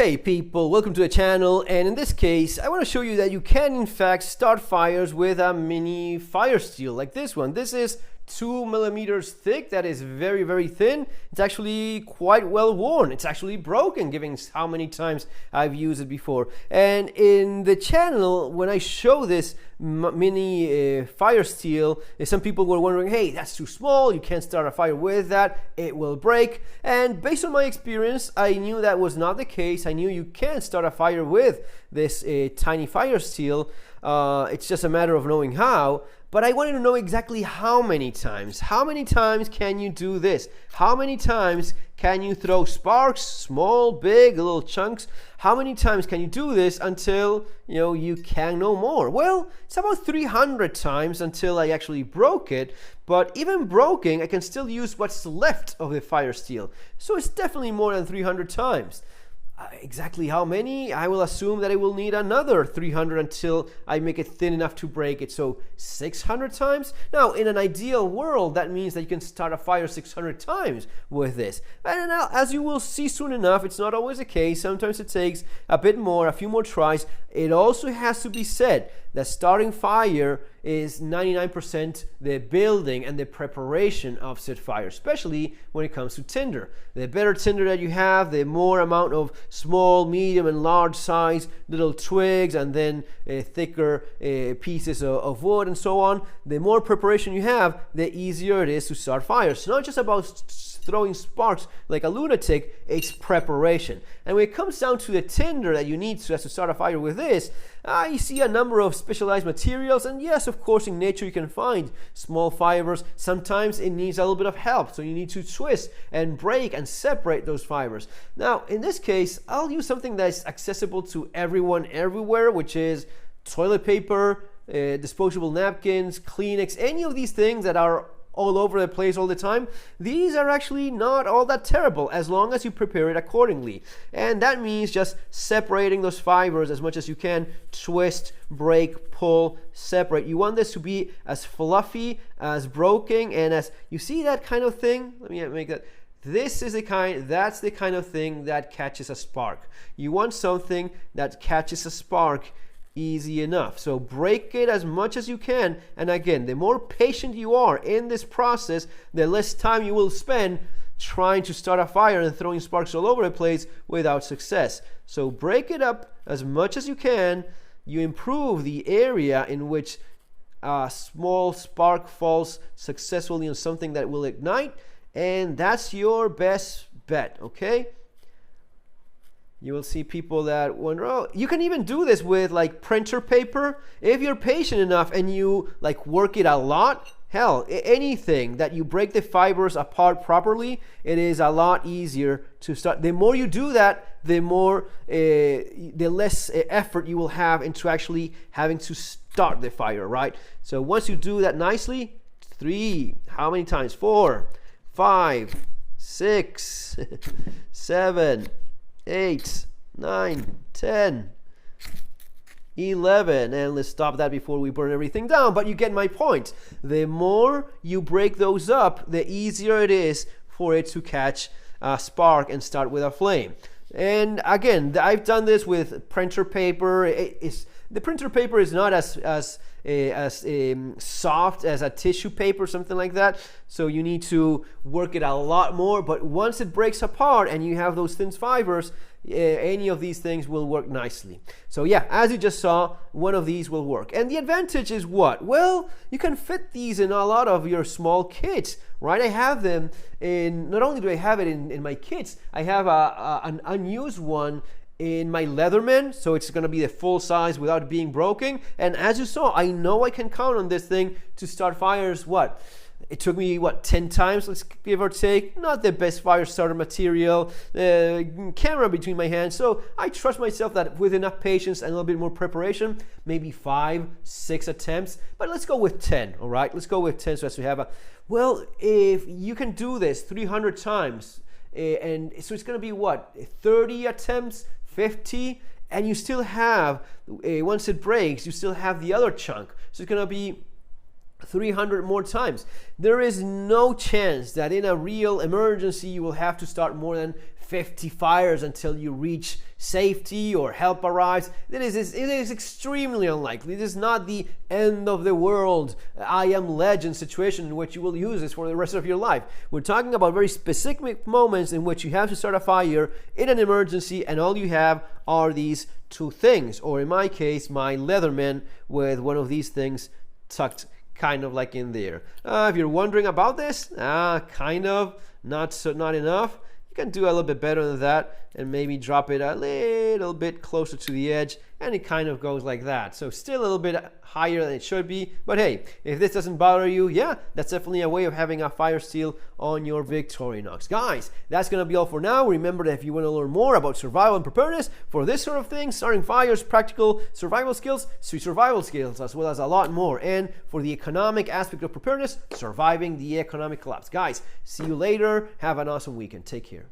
Hey people, welcome to the channel, and in this case I want to show you that you can in fact start fires with a mini Firesteel like this one. This is 2 millimeters thick. That is very thin. It's actually quite well worn. It's actually broken given how many times I've used it before. And in the channel, when I show this mini Firesteel, some people were wondering, hey, that's too small, you can't start a fire with that, it will break. And based on my experience, I knew that was not the case. I knew you can start a fire with this tiny Firesteel. It's just a matter of knowing how. But I wanted to know exactly how many times. How many times can you do this? How many times can you throw sparks, small, big, little chunks? How many times can you do this until you can no more? Well, it's about 300 times until I actually broke it. But even broken, I can still use what's left of the Firesteel. So it's definitely more than 300 times. Exactly how many? I will assume that I will need another 300 until I make it thin enough to break it. So 600 times? Now, in an ideal world, that means that you can start a fire 600 times with this. And now, as you will see soon enough, it's not always the case. Sometimes it takes a bit more, a few more tries. It also has to be said that starting fire is 99% the building and the preparation of said fire, especially when it comes to tinder. The better tinder that you have, the more amount of small, medium, and large size little twigs and then thicker pieces of wood and so on, the more preparation you have, the easier it is to start fires. It's not just about throwing sparks like a lunatic, it's preparation. And when it comes down to the tinder that you need to start a fire with this, I see a number of specialized materials, and yes, of course, in nature you can find small fibers. Sometimes it needs a little bit of help, so you need to twist and break and separate those fibers. Now, in this case, I'll use something that's accessible to everyone everywhere, which is toilet paper, disposable napkins, Kleenex, any of these things that are all over the place all the time. These are actually not all that terrible as long as you prepare it accordingly. And that means just separating those fibers as much as you can. Twist, break, pull, separate. You want this to be as fluffy, as broken, and as you see that kind of thing. Let me make that. That's the kind of thing that catches a spark. You want something that catches a spark easy enough. So break it as much as you can, and again, the more patient you are in this process, the less time you will spend trying to start a fire and throwing sparks all over the place without success. So break it up as much as you can. You improve the area in which a small spark falls successfully on something that will ignite, and that's your best bet. Okay, you will see people that wonder, oh, you can even do this with like printer paper. If you're patient enough and you like work it a lot, hell, anything that you break the fibers apart properly, it is a lot easier to start. The more you do that, the less effort you will have into actually having to start the fire, right? So once you do that nicely, 3, how many times? 4, 5, 6, 7, 8, 9, 10, 11, and let's stop that before we burn everything down, but you get my point. The more you break those up, the easier it is for it to catch a spark and start with a flame. And again, I've done this with printer paper. The printer paper is not as soft as a tissue paper, something like that, so you need to work it a lot more. But once it breaks apart and you have those thin fibers, any of these things will work nicely. So yeah, as you just saw, one of these will work. And the advantage is what? Well, you can fit these in a lot of your small kits, right? I have them in, not only do I have it in my kits, I have an unused one in my Leatherman, so it's going to be the full size without being broken. And as you saw, I know I can count on this thing to start fires. What? It took me, 10 times, let's give or take. Not the best fire starter material, camera between my hands. So I trust myself that with enough patience and a little bit more preparation, maybe 5, 6 attempts. But let's go with 10, all right? Let's go with 10 so as to have a, well, if you can do this 300 times, and so it's going to be 30 attempts, 50, and you still have, once it breaks, you still have the other chunk. So it's going to be 300 more times. There is no chance that in a real emergency you will have to start more than 50 fires until you reach safety or help arrives. It is extremely unlikely. This is not the end of the world, I am legend situation in which you will use this for the rest of your life. We're talking about very specific moments in which you have to start a fire in an emergency and all you have are these two things, or in my case, my Leatherman with one of these things tucked kind of like in there. If you're wondering about this, kind of, not enough. You can do a little bit better than that and maybe drop it a little bit closer to the edge, and it kind of goes like that. So still a little bit higher than it should be, but hey, if this doesn't bother you, yeah, that's definitely a way of having a Firesteel on your Victorinox. Guys, that's gonna be all for now. Remember that if you want to learn more about survival and preparedness for this sort of thing, starting fires, practical survival skills, street survival skills, as well as a lot more, and for the economic aspect of preparedness, surviving the economic collapse. Guys, see you later. Have an awesome weekend. Take care.